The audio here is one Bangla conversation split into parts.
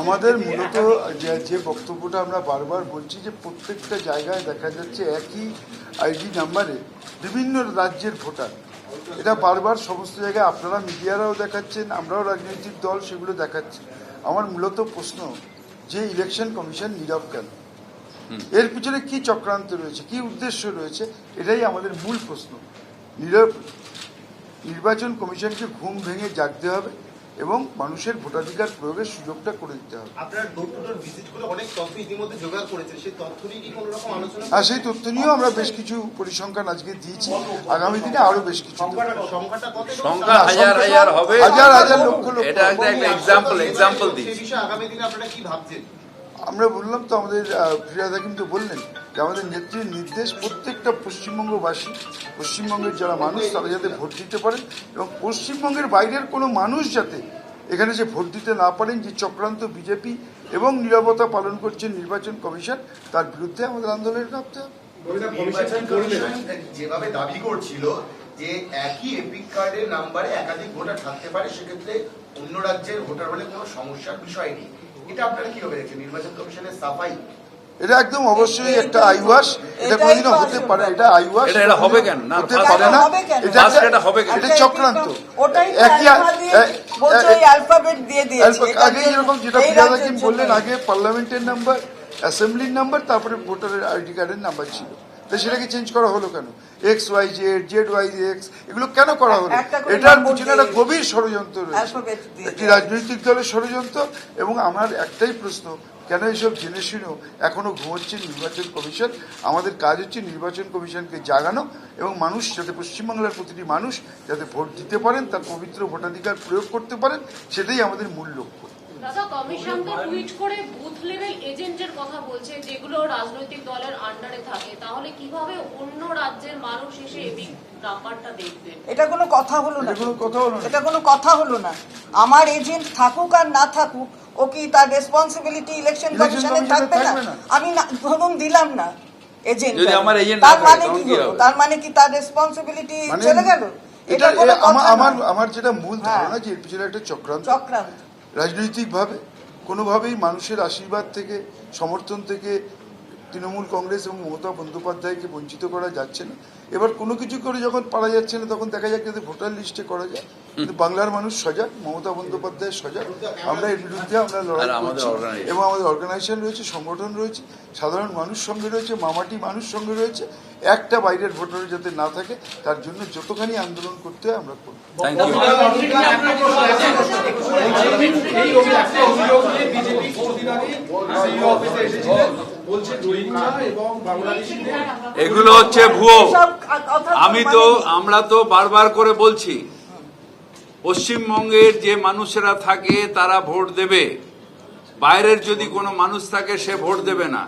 আমাদের মূলত যে বক্তব্যটা আমরা বারবার বলছি যে প্রত্যেকটা জায়গায় দেখা যাচ্ছে একই আইডি নাম্বারে বিভিন্ন রাজ্যের ভোটার, এটা বারবার সমস্ত জায়গায় আপনারা মিডিয়ারাও দেখাচ্ছেন, আমরাও রাজনৈতিক দল সেগুলো দেখাচ্ছি। আমার মূলত প্রশ্ন যে ইলেকশন কমিশন নীরব কেন, এর পিছনে কি চক্রান্ত রয়েছে, কি উদ্দেশ্য রয়েছে, এটাই আমাদের মূল প্রশ্ন। নির্বাচন কমিশনকে ঘুম ভেঙে জাগতে হবে এবং মানুষের ভোটাধিকার প্রয়োগের সুযোগটা করে দিতে হবে। আর সেই তথ্য নিয়েও আমরা বেশ কিছু পরিসংখ্যান আজকে দিয়েছি, আগামী দিনে আরো বেশ কিছু হাজার হাজার লক্ষ লক্ষ। আমরা বললাম তো, আমাদের ফিরহাদ হাকিম তো বললেন যে আমাদের নেত্রীর নির্দেশ প্রত্যেকটা পশ্চিমবঙ্গবাসী, পশ্চিমবঙ্গের যারা মানুষ তারা যাতে ভোট দিতে পারেন এবং পশ্চিমবঙ্গের বাইরের কোনো মানুষ যাতে এখানে যে ভোট দিতে না পারেন, যে চক্রান্ত বিজেপি এবং নীরবতা পালন করছেন নির্বাচন কমিশন, তার বিরুদ্ধে আমাদের আন্দোলনের নামতে হবে। যেভাবে দাবি করছিল যে একই এপিক কার্ডের নাম্বারে একাধিক ভোটার থাকতে পারে, সেক্ষেত্রে অন্য রাজ্যের ভোটার হলে কোনো সমস্যার বিষয় নেই, এটা আপনারা কিভাবে দেখছেন? নির্বাচন কমিশনের সাফাই এটা একদম অবশ্যই একটা আইওয়াশ, এটা কোনোদিনও হতে পারে, এটা আইওয়াশ হবে কেন না, হতে পারে না, এটা চক্রান্ত। আগে যেরকম যেটা ফিরহাদ হাকিম বললেন, আগে পার্লামেন্টের নাম্বার, অ্যাসেম্বলির নাম্বার, তারপরে ভোটারের আইডি কার্ডের নাম্বার ছিল, তো সেটাকে চেঞ্জ করা হলো কেন? XYZ, ZYX এগুলো কেন করা হলো? এটার পিছনে একটা গভীর ষড়যন্ত্র রয়েছে, একটি রাজনৈতিক দলের ষড়যন্ত্র। এবং আমার একটাই প্রশ্ন, কেন এইসব জেনে শুনেও এখনো ঘুমোচ্ছে নির্বাচন কমিশন? আমাদের কাজ হচ্ছে নির্বাচন কমিশনকে জাগানো এবং মানুষ যাতে, পশ্চিমবাংলার প্রতিটি মানুষ যাতে ভোট দিতে পারেন, তার পবিত্র ভোটাধিকার প্রয়োগ করতে পারেন, সেটাই আমাদের মূল লক্ষ্য। দাদা, কমিশন তো টুইট করে বুথ লেভেল এজেন্টের কথা বলছে, যেগুলো রাজনৈতিক দলের আন্ডারে থাকে, তাহলে কিভাবে অন্য রাজ্যের মানুষ এসে এপিক নাম্বারটা দেখবে? এটা কোনো কথা হলো না, এটা কোনো কথা হলো না। আমার এজেন্ট থাকুক আর না থাকুক, ও কি তার রেসপন্সিবিলিটি ইলেকশন কমিশনে থাকবে না? আমি ধরুন দিলাম না এজেন্ট, তার মানে কি হলো? তার মানে কি তার রেসপন্সিবিলিটি চলে গেল? এটা আমার যেটা মূল ধারণা যে এর পিছনে একটা চক্রান্ত। রাজনৈতিকভাবে কোনোভাবেই মানুষের আশীর্বাদ থেকে, সমর্থন থেকে তৃণমূল কংগ্রেস এবং মমতা বন্দ্যোপাধ্যায়কে বঞ্চিত করা যাচ্ছে না। এবার কোনো কিছু করে যখন পারা যাচ্ছে না, তখন দেখা যাক যাতে ভোটার লিস্টে করা যায়। কিন্তু বাংলার মানুষ সজাগ, মমতা বন্দ্যোপাধ্যায় সজাগ, আমরা এর বিরুদ্ধে আমরা লড়াই করছি এবং আমাদের অর্গানাইজেশন রয়েছে, সংগঠন রয়েছে, সাধারণ মানুষ সঙ্গে রয়েছে, মামাটি মানুষ সঙ্গে রয়েছে। একটা বাইরের ভোটার যাতে না থাকে, তার জন্য যতখানি আন্দোলন করতে হয় আমরা করব। এগুলো হচ্ছে ভুয়ো। আমরা তো বারবার করে বলছি, পশ্চিমবঙ্গের যে মানুষেরা থাকে তারা ভোট দেবে, বাইরের যদি কোনো মানুষ থাকে সে ভোট দেবে না।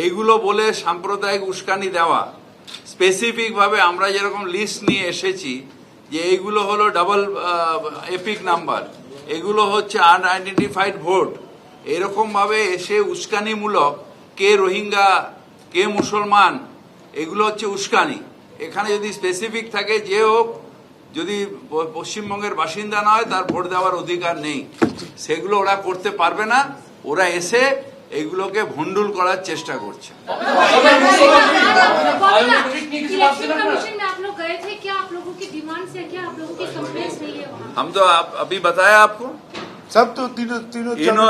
এইগুলো বলে সাম্প্রদায়িক উস্কানি দেওয়া, স্পেসিফিক ভাবে আমরা যেরকম লিস্ট নিয়ে এসেছি যে এইগুলো হলো ডাবল এপিক নাম্বার, এগুলো হচ্ছে আনআইডেন্টিফাইড ভোট, এরকম ভাবে এসে উস্কানিমূলক, কে রোহিঙ্গা কে মুসলমান, এগুলো হচ্ছে উস্কানি। এখানে যদি স্পেসিফিক থাকে যে হোক, যদি পশ্চিমবঙ্গের বাসিন্দা না হয় তার ভোট দেওয়ার অধিকার নেই, সেগুলো ওরা করতে পারবে না। ওরা এসে এগুলোকে ভণ্ডুল করার চেষ্টা করছে। हम तो अभी बताया आपको, सब तो तीनों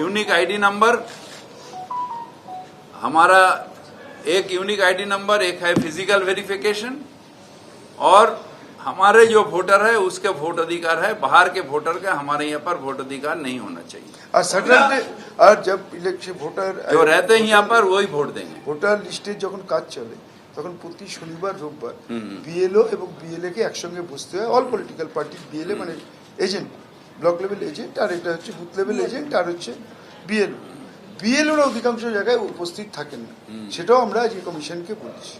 यूनिक आईडी नंबर, हमारा एक यूनिक आईडी नंबर, एक है फिजिकल वेरिफिकेशन, और हमारे जो वोटर है उसके वोट अधिकार है, बाहर के वोटर का हमारे यहाँ पर वोट अधिकार नहीं होना चाहिए। और सैटरडे और जब इलेक्शन वोटर जो रहते हैं यहाँ पर वही वोट देंगे। ভোটার লিস্টে যখন কাজ চলে তখন প্রতি শনিবার রোববার বিএলও এবং বিএলএ কে একসঙ্গে বসতে হয়। অল পলিটিক্যাল পার্টি বিএলএ মানে এজেন্ট, ব্লক লেভেল এজেন্ট, আর এটা হচ্ছে বুথ লেভেল এজেন্ট, আর হচ্ছে বিএলওরা অধিকাংশ জায়গায় উপস্থিত থাকেন না, সেটাও আমরা আজকে কমিশনকে বলছি।